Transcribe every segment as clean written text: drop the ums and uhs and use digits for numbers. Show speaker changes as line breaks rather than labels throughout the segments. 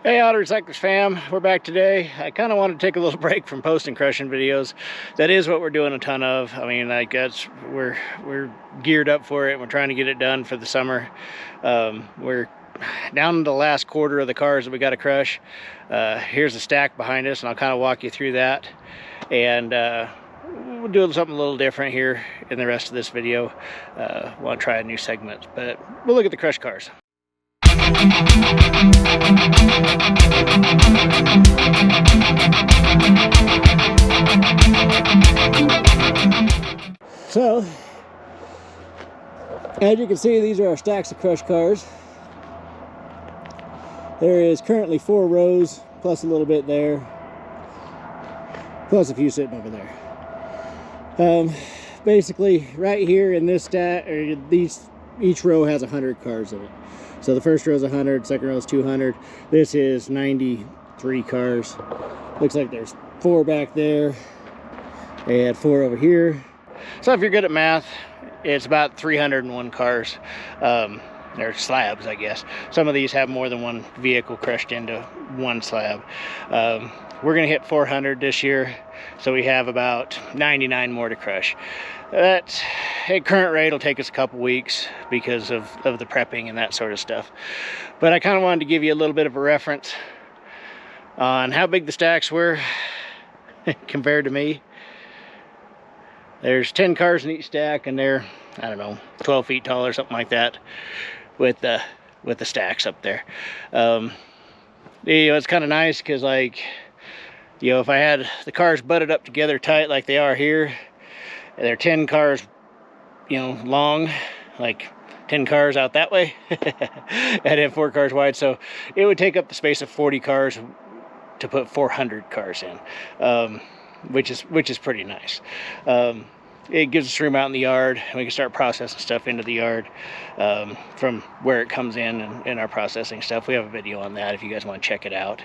Hey Auto Recyclers fam, we're back today. I kind of wanted to take a little break from posting crushing videos. That is what we're doing a ton of. I mean, like we're geared up for it. We're trying to get it done for the summer. We're down to the last quarter of the cars that we got to crush. Here's the stack behind us, and I'll kind of walk you through that. And we'll do something a little different here in the rest of this video. Want to try a new segment, but we'll look at the crush cars. So, as you can see, these are our stacks of crush cars. There is currently 4 rows, plus a little bit there, plus a few sitting over there. Basically, right here in this stack, or each row has 100 cars in it. So the first row is 100, second row is 200. This is 93 cars. Looks like there's 4 back there and 4 over here. So if you're good at math, it's about 301 cars. They're slabs, I guess. Some of these have more than one vehicle crushed into one slab. We're gonna hit 400 this year, so we have about 99 more to crush. That at current rate will take us a couple weeks because of the prepping and that sort of stuff. But I kind of wanted to give you a little bit of a reference on how big the stacks were compared to me. There's 10 cars in each stack, and they're, I don't know, 12 feet tall or something like that with the stacks up there. You know, it's kind of nice because, like, you know, if I had the cars butted up together tight like they are here, they're 10 cars, you know, long, like 10 cars out that way, and then 4 cars wide. So it would take up the space of 40 cars to put 400 cars in, which is pretty nice. It gives us room out in the yard, and we can start processing stuff into the yard from where it comes in and our processing stuff. We have a video on that if you guys want to check it out.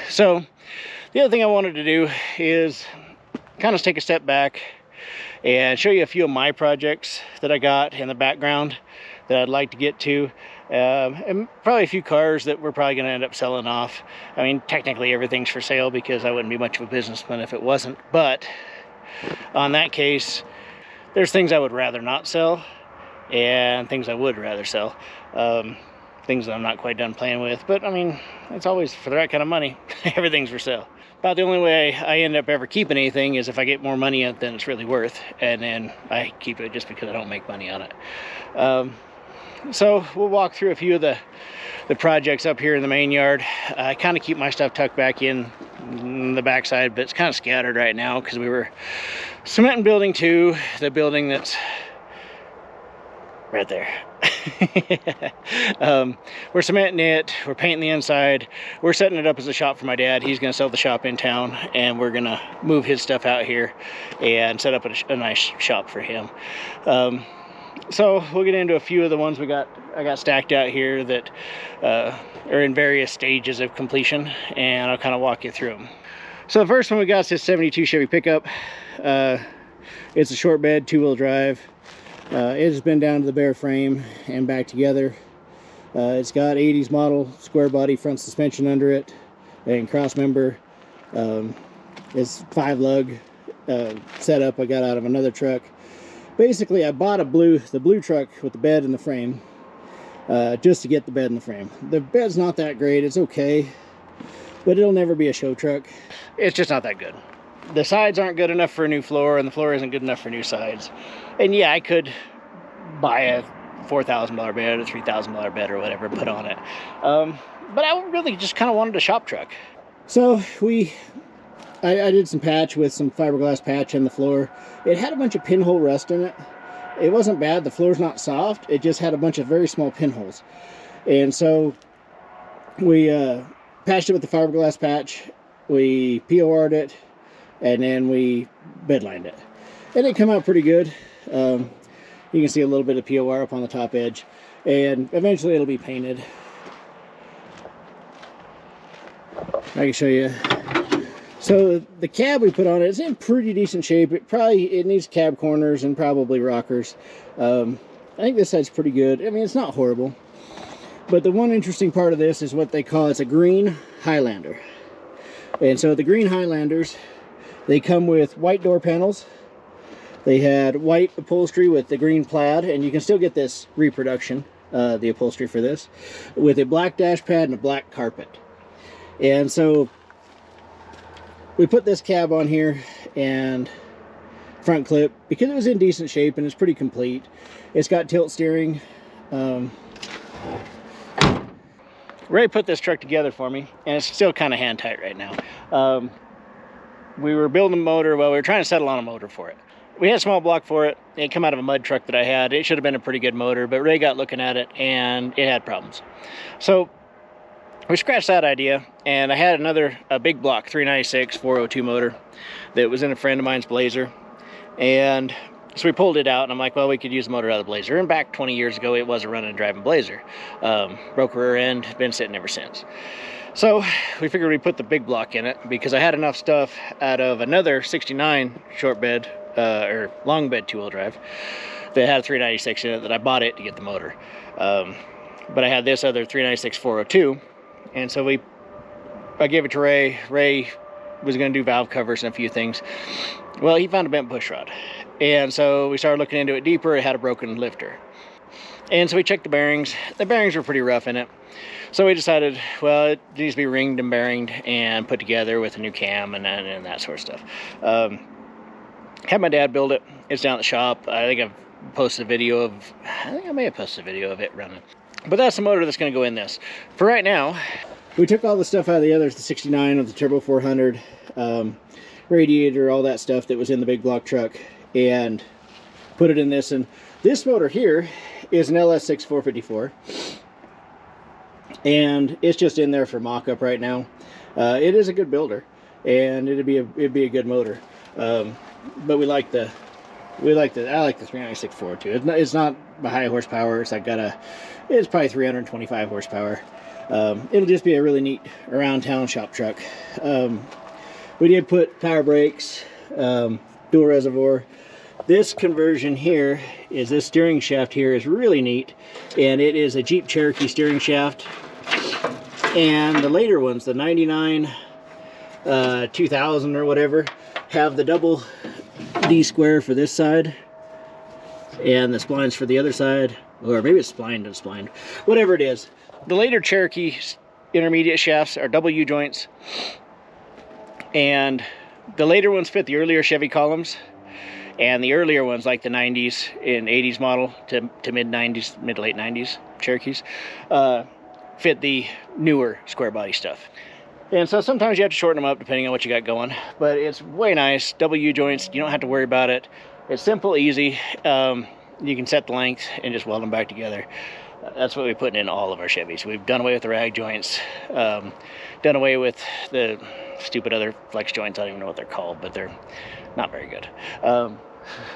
So the other thing I wanted to do is kind of take a step back and show you a few of my projects that I got in the background that I'd like to get to, and probably a few cars that we're probably going to end up selling off. I mean, technically everything's for sale because I wouldn't be much of a businessman if it wasn't, but on that case, there's things I would rather not sell and things I would rather sell. Things that I'm not quite done playing with, but I mean, it's always for the right kind of money. Everything's for sale. About the only way I end up ever keeping anything is if I get more money than it's really worth, and then I keep it just because I don't make money on it. So we'll walk through a few of the projects up here in the main yard. I kind of keep my stuff tucked back in the backside, but it's kind of scattered right now because we were cementing building 2, the building that's right there. We're cementing it, we're painting the inside, we're setting it up as a shop for my dad. He's going to sell the shop in town, and we're going to move his stuff out here and set up a nice shop for him. So we'll get into a few of the ones I got stacked out here that are in various stages of completion, and I'll kind of walk you through them. So the first one we got is this 72 Chevy pickup. It's a short bed, 2-wheel drive. It has been down to the bare frame and back together. It's got 80s model square body front suspension under it and cross member. It's 5-lug setup I got out of another truck. Basically, I bought the blue truck with the bed and the frame just to get the bed and the frame. The bed's not that great. It's okay, but it'll never be a show truck. It's just not that good. The sides aren't good enough for a new floor, and the floor isn't good enough for new sides. And yeah, I could buy a $4,000 bed, a $3,000 bed, or whatever, put on it. But I really just kind of wanted a shop truck. So I did some patch with some fiberglass patch in the floor. It had a bunch of pinhole rust in it. It wasn't bad. The floor's not soft. It just had a bunch of very small pinholes. And so we patched it with the fiberglass patch. We POR'd it, and then we bedlined it. And it came out pretty good. You can see a little bit of POR up on the top edge. And eventually it'll be painted. I can show you. So the cab we put on it is in pretty decent shape. It needs cab corners and probably rockers. I think this side's pretty good. I mean, it's not horrible. But the one interesting part of this is what they call, it's a green Highlander. And so the green Highlanders, they come with white door panels. They had white upholstery with the green plaid, and you can still get this reproduction, the upholstery for this, with a black dash pad and a black carpet. And so we put this cab on here and front clip because it was in decent shape and it's pretty complete. It's got tilt steering. Ray put this truck together for me, and it's still kind of hand tight right now. We were building a motor, well, we were trying to settle on a motor for it. We had a small block for it. It came out of a mud truck that I had. It should have been a pretty good motor, but Ray got looking at it and it had problems. So we scratched that idea, and I had a big block 396 402 motor that was in a friend of mine's Blazer. And so we pulled it out, and I'm like, well, we could use the motor out of the Blazer. And back 20 years ago, it was a running and driving Blazer. Broke rear end, been sitting ever since. So we figured we'd put the big block in it because I had enough stuff out of another 69 short bed, or long bed 2-wheel drive that had a 396 in it that I bought it to get the motor. But I had this other 396 402, and so I gave it to Ray. Ray was going to do valve covers and a few things. Well, he found a bent push rod, and so we started looking into it deeper. It had a broken lifter, and so we checked the bearings. The bearings were pretty rough in it, so we decided, well, it needs to be ringed and bearinged and put together with a new cam and that sort of stuff. Had my dad build it. It's down at the shop. I think I may have posted a video of it running. But that's the motor that's going to go in this. For right now, we took all the stuff out of the others, the 69 of the Turbo 400, radiator, all that stuff that was in the big block truck, and put it in this. And this motor here is an LS6 454, and it's just in there for mock-up right now. It is a good builder, and it'd be a good motor. But I like the 396 402. It's not a high horsepower. It's probably 325 horsepower. It'll just be a really neat around town shop truck. We did put power brakes, dual reservoir. This conversion here is, this steering shaft here is really neat, and it is a Jeep Cherokee steering shaft. And the later ones, the 99, 2000 or whatever, have the double D square for this side and the splines for the other side, or maybe it's splined and splined, whatever it is. The later Cherokee intermediate shafts are double U joints, and the later ones fit the earlier Chevy columns, and the earlier ones, like the 90s and 80s model to mid 90s, mid to late 90s Cherokees, fit the newer square body stuff. And so sometimes you have to shorten them up depending on what you got going, but it's way nice. Double U joints, you don't have to worry about it. It's simple, easy. You can set the length and just weld them back together. That's what we're putting in all of our Chevys. We've done away with the rag joints, done away with the stupid other flex joints. I don't even know what they're called, but they're not very good.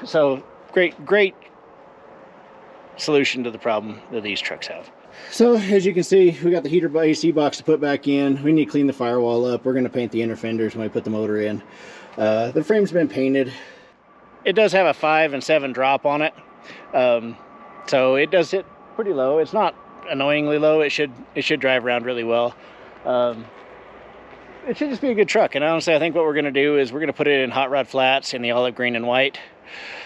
So great solution to the problem that these trucks have. So as you can see, we got the heater AC box to put back in. We need to clean the firewall up. We're going to paint the inner fenders when we put the motor in. The frame's been painted. It does have a 5 and 7 drop on it, so it does hit pretty low. It's not annoyingly low. It should drive around really well. It should just be a good truck. And honestly, I think what we're going to do is we're going to put it in hot rod flats in the olive green and white,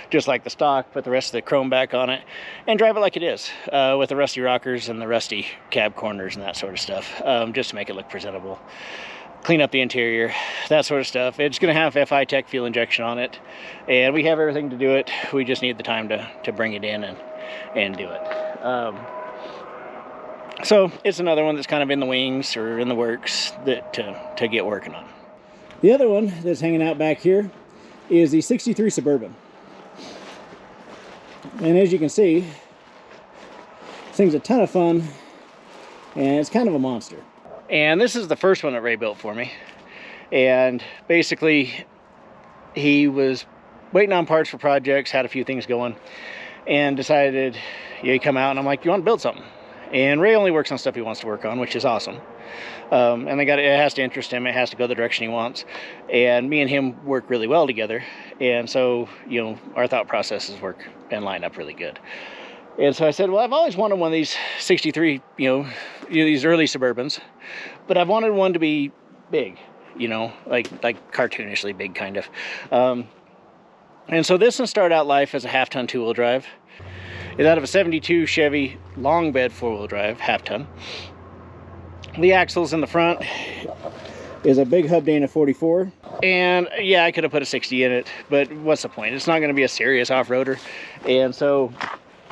just like the stock, put the rest of the chrome back on it, and drive it like it is, with the rusty rockers and the rusty cab corners and that sort of stuff, just to make it look presentable. Clean up the interior, that sort of stuff. It's going to have FI Tech fuel injection on it, and we have everything to do it. We just need the time to bring it in and do it. So it's another one that's kind of in the wings or in the works that to get working on. The other one that's hanging out back here is the 63 Suburban. And as you can see, this thing's a ton of fun, and it's kind of a monster. And this is the first one that Ray built for me. And basically, he was waiting on parts for projects, had a few things going, and decided, yeah, he'd come out, and I'm like, you want to build something? And Ray only works on stuff he wants to work on, which is awesome. And it has to interest him. It has to go the direction he wants. And me and him work really well together. And so, you know, our thought processes work and line up really good. And so I said, well, I've always wanted one of these 63, these early Suburbans, but I've wanted one to be big, like cartoonishly big, kind of. And so this one started out life as a half-ton two-wheel drive. It's out of a 72 Chevy long bed four-wheel drive, half-ton. The axles in the front is a big hub Dana 44. And yeah, I could have put a 60 in it, but what's the point? It's not going to be a serious off-roader. And so,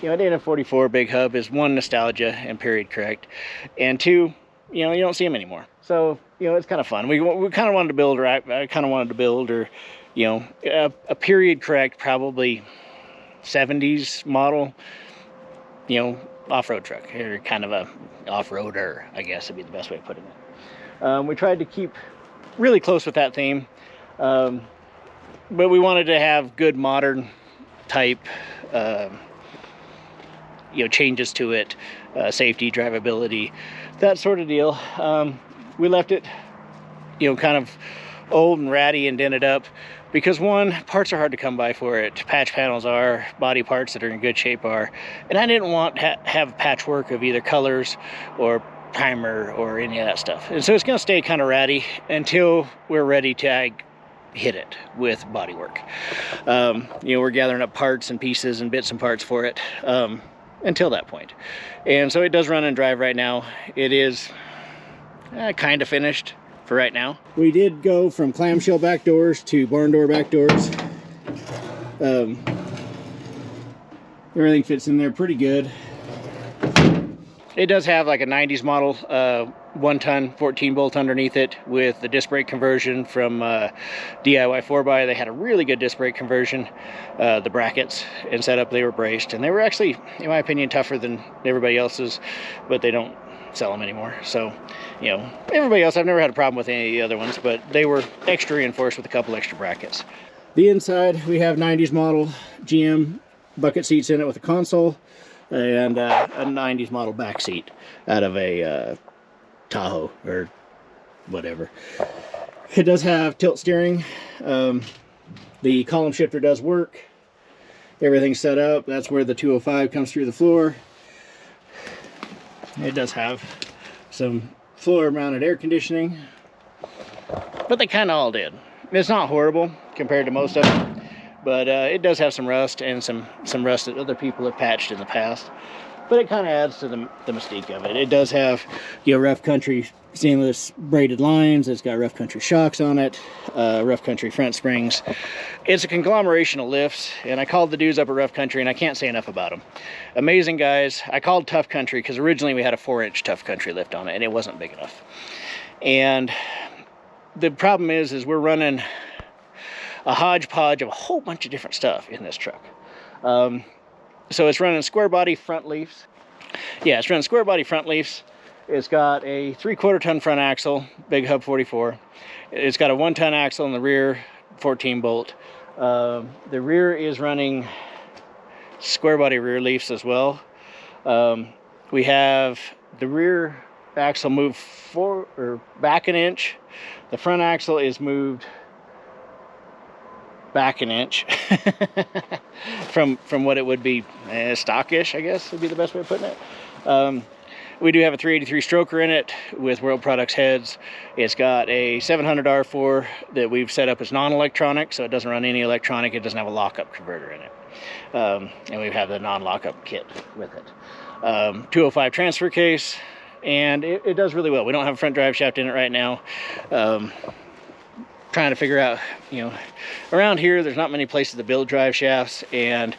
Dana 44 big hub is one, nostalgia and period correct. And two, you don't see them anymore. So, it's kind of fun. We kind of wanted to build, a period correct, probably 70s model, off-road truck, or kind of a off-roader, I guess would be the best way of putting it. We tried to keep really close with that theme, but we wanted to have good modern type, changes to it, safety, drivability, that sort of deal. We left it, kind of old and ratty and dented up, because one, parts are hard to come by for it. Patch panels are, body parts that are in good shape are, and I didn't want to have patchwork of either colors or primer or any of that stuff. And so it's going to stay kind of ratty until we're ready to hit it with body work. We're gathering up parts and pieces and bits and parts for it until that point. And so it does run and drive right now. It is kind of finished for right now. We did go from clamshell back doors to barn door back doors. Everything fits in there pretty good. It does have like a 90s model 1-ton 14 bolt underneath it with the disc brake conversion from DIY 4x. They had a really good disc brake conversion. The brackets and setup, they were braced, and they were actually, in my opinion, tougher than everybody else's, but they don't sell them anymore. So, everybody else, I've never had a problem with any of the other ones, but they were extra reinforced with a couple extra brackets. The inside, we have 90s model GM bucket seats in it with a console, and a 90s model back seat out of a Tahoe or whatever. It does have tilt steering. The column shifter does work. Everything's set up. That's where the 205 comes through the floor. It does have some floor mounted air conditioning, but they kind of all did. It's not horrible compared to most of them, but it does have some rust and some rust that other people have patched in the past, but it kind of adds to the mystique of it. It does have rough country stainless braided lines. It's got rough country shocks on it, rough country front springs. It's a conglomeration of lifts, and I called the dudes up at Rough Country, and I can't say enough about them. Amazing guys. I called Tough Country because originally we had a 4-inch Tough Country lift on it, and it wasn't big enough. And the problem is we're running a hodgepodge of a whole bunch of different stuff in this truck. So it's running square body front leafs. Yeah, it's running square body front leafs. It's got a 3/4 ton front axle, big hub 44. It's got a 1-ton axle in the rear, 14 bolt. The rear is running square body rear leafs as well. We have the rear axle moved back an inch. The front axle is moved back an inch from what it would be stockish, I guess would be the best way of putting it. We do have a 383 stroker in it with World Products heads. It's got a 700 R4 that we've set up as non-electronic, so it doesn't run any electronic. It doesn't have a lockup converter in it. And we have the non-lockup kit with it. 205 transfer case, and it does really well. We don't have a front drive shaft in it right now. Trying to figure out, around here there's not many places to build drive shafts, and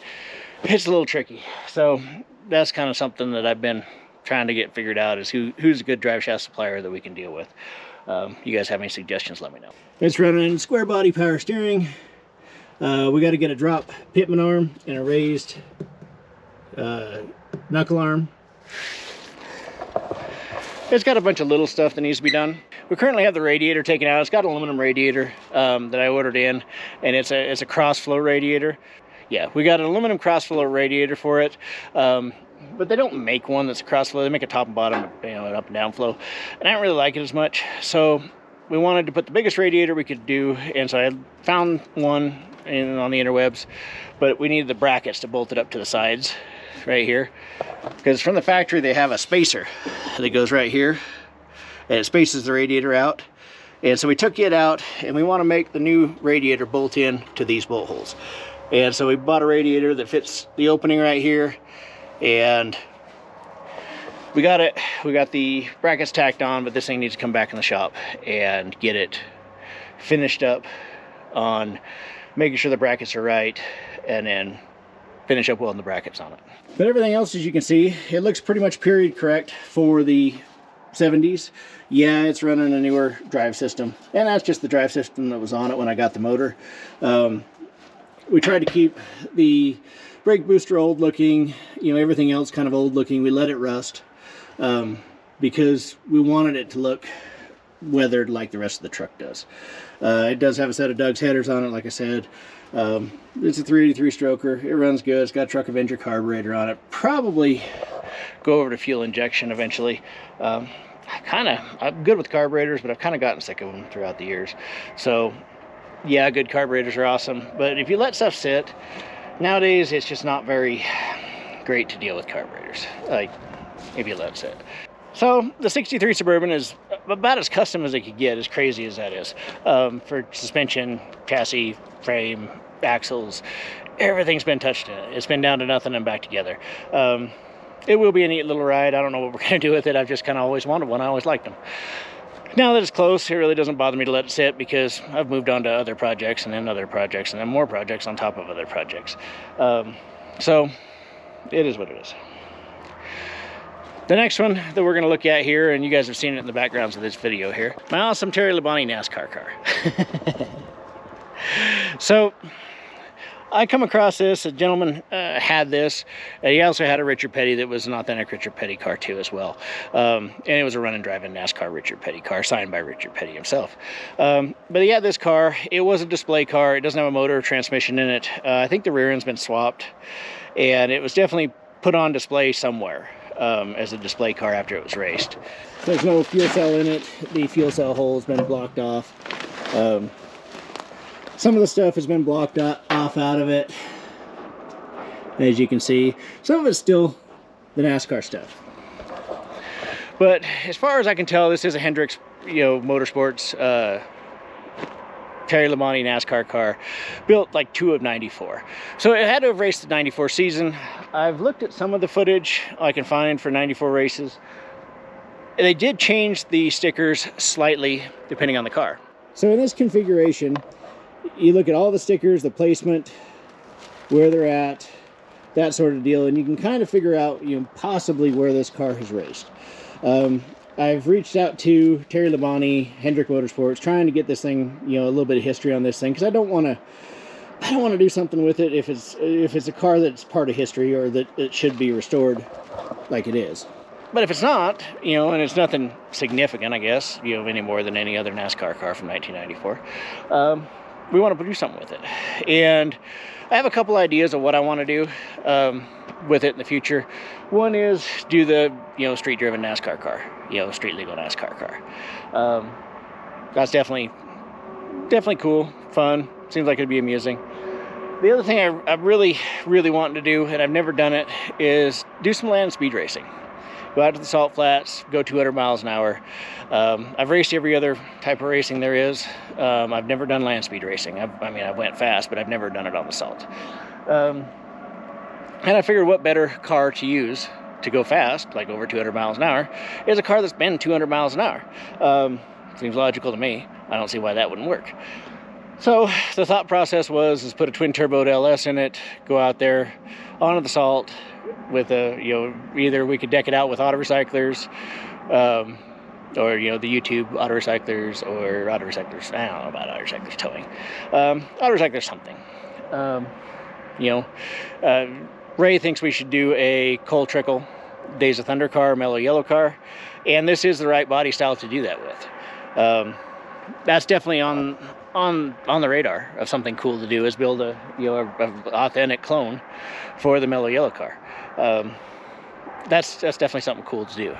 it's a little tricky. So that's kind of something that I've been trying to get figured out, is who's a good drive shaft supplier that we can deal with. You guys have any suggestions, let me know. It's running square body power steering. We got to get a drop pitman arm and a raised knuckle arm. It's got a bunch of little stuff that needs to be done. We currently have the radiator taken out. It's got an aluminum radiator that I ordered in, and it's a cross flow radiator. Yeah, we got an aluminum cross flow radiator for it. But they don't make one that's a cross flow. They make a top and bottom, an up and down flow, and I don't really like it as much. So we wanted to put the biggest radiator we could do, and so I found one on the interwebs, but we needed the brackets to bolt it up to the sides right here, because from the factory they have a spacer that goes right here and it spaces the radiator out. And so we took it out, and we want to make the new radiator bolt in to these bolt holes. And so we bought a radiator that fits the opening right here, and we got it. We got the brackets tacked on, but this thing needs to come back in the shop and get it finished up on making sure the brackets are right, and then finish up welding the brackets on it. But everything else, as you can see, it looks pretty much period correct for the 70s. Yeah, it's running a newer drive system, and that's just the drive system that was on it when I got the motor. We tried to keep the brake booster old looking, you know, everything else kind of old looking. We let it rust because we wanted it to look weathered like the rest of the truck does. It does have a set of Doug's headers on it, like I said. It's a 383 stroker. It runs good. It's got a Truck Avenger carburetor on it. Probably go over to fuel injection eventually. I'm good with carburetors, but I've kind of gotten sick of them throughout the years. So yeah, good carburetors are awesome, but if you let stuff sit, nowadays it's just not very great to deal with carburetors, like if you let it sit. So the 63 Suburban is about as custom as it could get, as crazy as that is. For suspension, chassis, frame, axles, everything's been touched in it. It's been down to nothing and back together. It will be a neat little ride. I don't know what we're going to do with it. I've just kind of always wanted one. I always liked them. Now that it's close, it really doesn't bother me to let it sit because I've moved on to other projects and then other projects and then more projects on top of other projects. So it is what it is. The next one that we're going to look at here, and you guys have seen it in the backgrounds of this video here, my awesome Terry Labonte Nascar car. So I come across this, a gentleman had this, and he also had a Richard Petty that was an authentic Richard Petty car too as well. And it was a run and driving NASCAR Richard Petty car, signed by Richard Petty himself. But he had this car. It was a display car. It doesn't have a motor or transmission in it. I think the rear end's been swapped, and it was definitely put on display somewhere as a display car after it was raced. There's no fuel cell in it. The fuel cell hole has been blocked off. Some of the stuff has been blocked off out of it, as you can see. Some of it's still the NASCAR stuff. But as far as I can tell, this is a Hendrix, Motorsports Terry Labonte NASCAR car, built like 2 of 94. So it had to have raced the 94 season. I've looked at some of the footage I can find for 94 races. They did change the stickers slightly depending on the car. So in this configuration, you look at all the stickers, the placement, where they're at, that sort of deal, and you can kind of figure out, possibly where this car has raced. I've reached out to Terry Labonte, Hendrick Motorsports, trying to get this thing, a little bit of history on this thing, because I don't want to do something with it if it's a car that's part of history or that it should be restored like it is. But if it's not, and it's nothing significant, I guess, any more than any other NASCAR car from 1994. We want to do something with it, and I have a couple ideas of what I want to do with it in the future. One is do the street driven NASCAR car, street legal NASCAR car. That's definitely cool, fun, seems like it'd be amusing. The other thing I really want to do, and I've never done it, is do some land speed racing. Go out to the salt flats, go 200 miles an hour. I've raced every other type of racing there is. I've never done land speed racing. I went fast, but I've never done it on the salt. And I figured what better car to use to go fast, like over 200 miles an hour, is a car that's been 200 miles an hour. Seems logical to me. I don't see why that wouldn't work. So the thought process is put a twin turbo LS in it, go out there onto the salt, with either we could deck it out with auto recyclers, or the YouTube auto recyclers, or auto recyclers. I don't know about auto recyclers towing. Auto recyclers something. Ray thinks we should do a Coal Trickle Days of Thunder car, mellow yellow car, and this is the right body style to do that with. That's definitely on the radar of something cool to do, is build a authentic clone for the mellow yellow car. That's definitely something cool to do,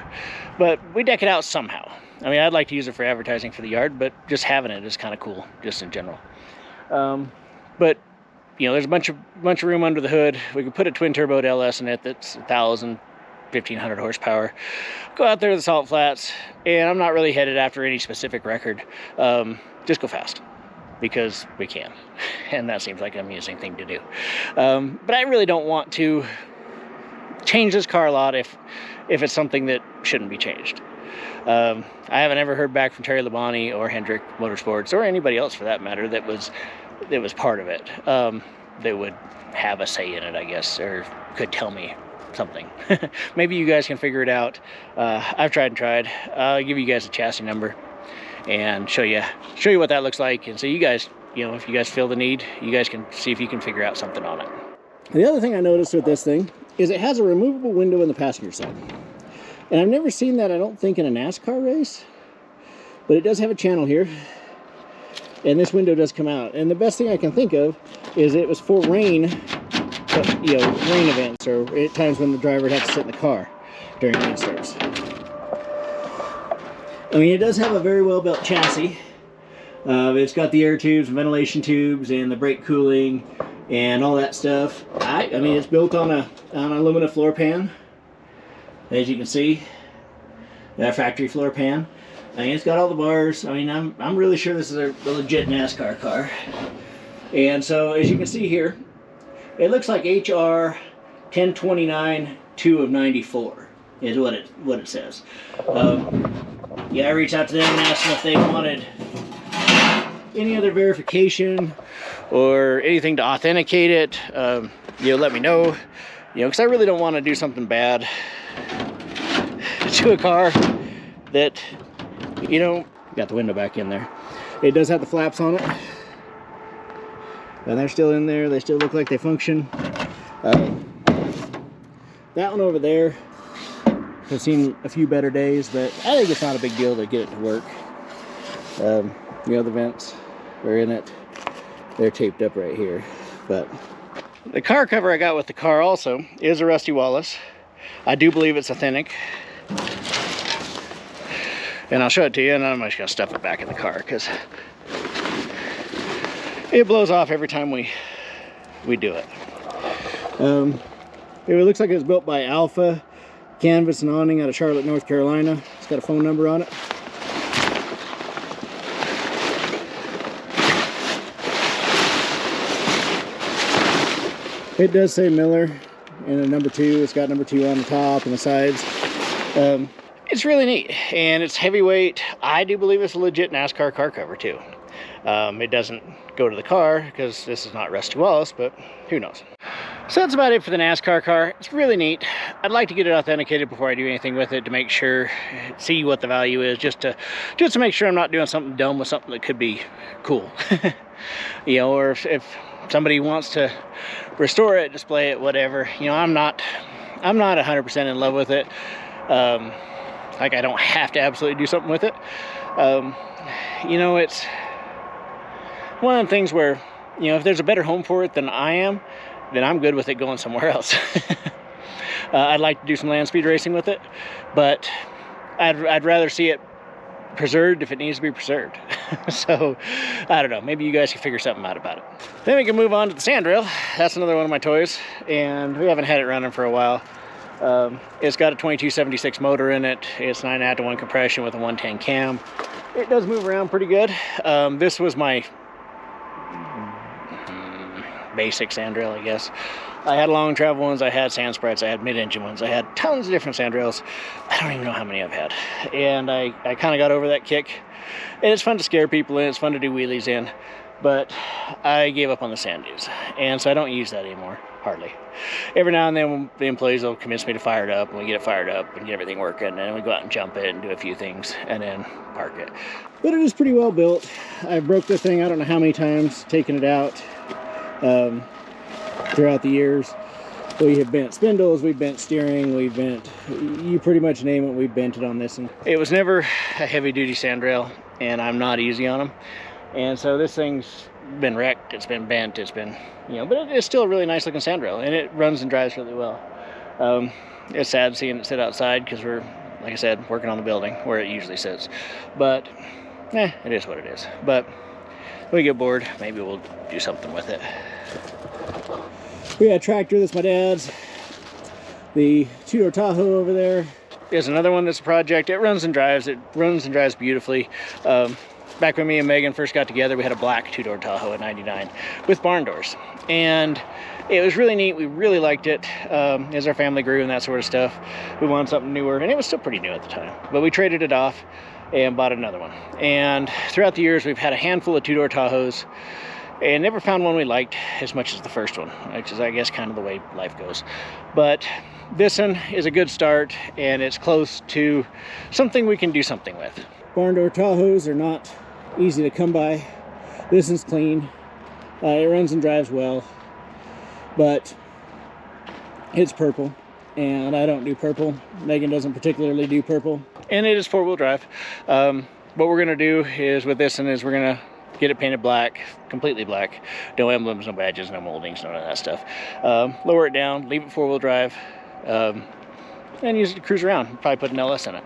but we deck it out somehow. I'd like to use it for advertising for the yard, but just having it is kind of cool, just in general. But you know, there's a bunch of room under the hood. We could put a twin turbo LS in it that's 1,500 horsepower. Go out there to the salt flats, and I'm not really headed after any specific record. Just go fast, because we can, and that seems like an amusing thing to do. But I really don't want to change this car a lot if it's something that shouldn't be changed. I haven't ever heard back from Terry Labonte or Hendrick Motorsports, or anybody else for that matter, that was part of it. They would have a say in it, I guess, or could tell me something. Maybe you guys can figure it out. I've tried. I'll give you guys a chassis number and show you what that looks like, and so you guys, you know, if you guys feel the need, you guys can see if you can figure out something on it. The other thing I noticed with this thing is it has a removable window in the passenger side. And I've never seen that, I don't think, in a NASCAR race. But it does have a channel here. And this window does come out. And the best thing I can think of is it was for rain, you know, rain events, or at times when the driver would have to sit in the car during rainstorms. I mean, it does have a very well built chassis. It's got the air tubes, ventilation tubes, and the brake cooling, and all that stuff. I mean, it's built on an aluminum floor pan. As you can see, that factory floor pan. I mean, it's got all the bars. I mean, I'm really sure this is a legit NASCAR car. And so, as you can see here, it looks like HR 1029 2 of 94 is what it says. Yeah, I reached out to them and asked them if they wanted any other verification or anything to authenticate it. You know, let me know. You know, because I really don't want to do something bad to a car that, you know, got the window back in there. It does have the flaps on it, and they're still in there. They still look like they function. That one over there has seen a few better days, but I think it's not a big deal to get it to work. You know, the vents are in it. They're taped up right here. But the car cover I got with the car also is a Rusty Wallace. I do believe it's authentic. And I'll show it to you, and I'm just gonna stuff it back in the car because it blows off every time we do it. It looks like it was built by Alpha Canvas and Awning out of Charlotte, North Carolina. It's got a phone number on it. It does say Miller and a number 2. It's got number 2 on the top and the sides. It's really neat, and it's heavyweight. I do believe it's a legit NASCAR car cover too. It doesn't go to the car because this is not Rusty Wallace, but who knows. So that's about it for the NASCAR car. It's really neat. I'd like to get it authenticated before I do anything with it to make sure, see what the value is, just to make sure I'm not doing something dumb with something that could be cool. You know, or if somebody wants to restore it, display it, whatever. You know, I'm not 100% in love with it. Like, I don't have to absolutely do something with it. You know, it's one of the things where, you know, if there's a better home for it than I am, then I'm good with it going somewhere else. I'd like to do some land speed racing with it, but I'd rather see it preserved if it needs to be preserved. So, I don't know, maybe you guys can figure something out about it. Then we can move on to the Sandrail. That's another one of my toys, and we haven't had it running for a while. It's got a 2276 motor in it. It's 9.5 to 1 compression with a 110 cam. It does move around pretty good. This was my basic Sandrail, I guess. I had long travel ones, I had sand sprites, I had mid-engine ones, I had tons of different Sandrails. I don't even know how many I've had. And I kind of got over that kick. And it's fun to scare people in, it's fun to do wheelies in. But I gave up on the sand dunes. And so I don't use that anymore, hardly. Every now and then the employees will convince me to fire it up, and we get it fired up and get everything working, and then we go out and jump it and do a few things and then park it. But it is pretty well built. I broke the thing I don't know how many times, taking it out throughout the years. We have bent spindles, we've bent steering, we've bent, you pretty much name it, we've bent it on this one. It was never a heavy duty Sandrail, and I'm not easy on them. And so this thing's been wrecked, it's been bent, it's been, you know, but it's still a really nice looking Sandrail, and it runs and drives really well. It's sad seeing it sit outside because we're, like I said, working on the building where it usually sits. But, it is what it is. But when we get bored, maybe we'll do something with it. We got a tractor, that's my dad's. The two-door Tahoe over there is another one that's a project. It runs and drives. It runs and drives beautifully. Back when me and Megan first got together, we had a black two-door Tahoe in '99 with barn doors. And it was really neat. We really liked it. As our family grew and that sort of stuff, we wanted something newer, and it was still pretty new at the time. But we traded it off and bought another one. And throughout the years, we've had a handful of two-door Tahoes and never found one we liked as much as the first one, which is, I guess, kind of the way life goes. But this one is a good start, and it's close to something we can do something with. Barn door Tahoes are not easy to come by. This is clean. It runs and drives well, but it's purple, and I don't do purple. Megan doesn't particularly do purple, and it is four-wheel drive. What we're gonna do is with this one is we're gonna get it painted black, completely black. No emblems, no badges, no moldings, none of that stuff. Lower it down, leave it four-wheel drive, and use it to cruise around. Probably put an LS in it.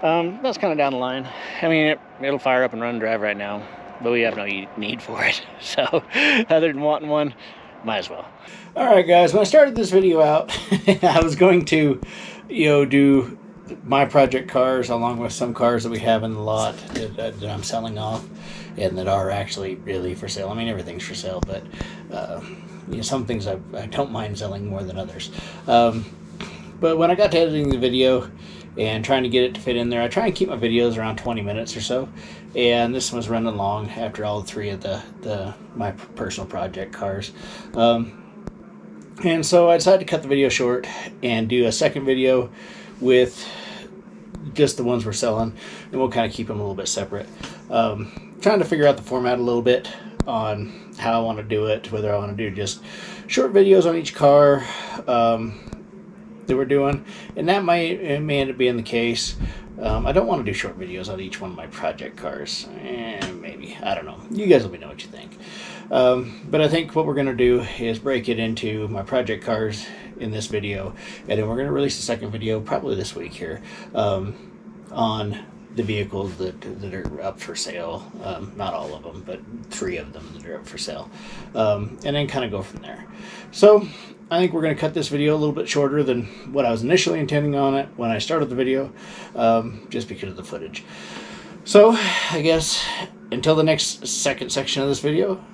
That's kind of down the line. I mean, it'll fire up and run and drive right now, but we have no need for it. So other than wanting one, might as well. All right, guys, when I started this video out, I was going to, do my project cars along with some cars that we have in the lot that I'm selling off and that are actually really for sale. I mean, everything's for sale, but some things I don't mind selling more than others. But when I got to editing the video and trying to get it to fit in there, I try and keep my videos around 20 minutes or so. And this was running long after all three of my personal project cars. And so I decided to cut the video short and do a second video with just the ones we're selling, and we'll kind of keep them a little bit separate. Trying to figure out the format a little bit on how I want to do it, whether I want to do just short videos on each car that we're doing, and that may end up being the case. I don't want to do short videos on each one of my project cars. Maybe, I don't know. You guys let me know what you think. But I think what we're going to do is break it into my project cars in this video, and then we're going to release a second video probably this week here on the vehicles that are up for sale. Not all of them, but 3 of them that are up for sale, and then kind of go from there. So I think we're going to cut this video a little bit shorter than what I was initially intending on it when I started the video, just because of the footage. So I guess until the next second section of this video,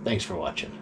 thanks for watching.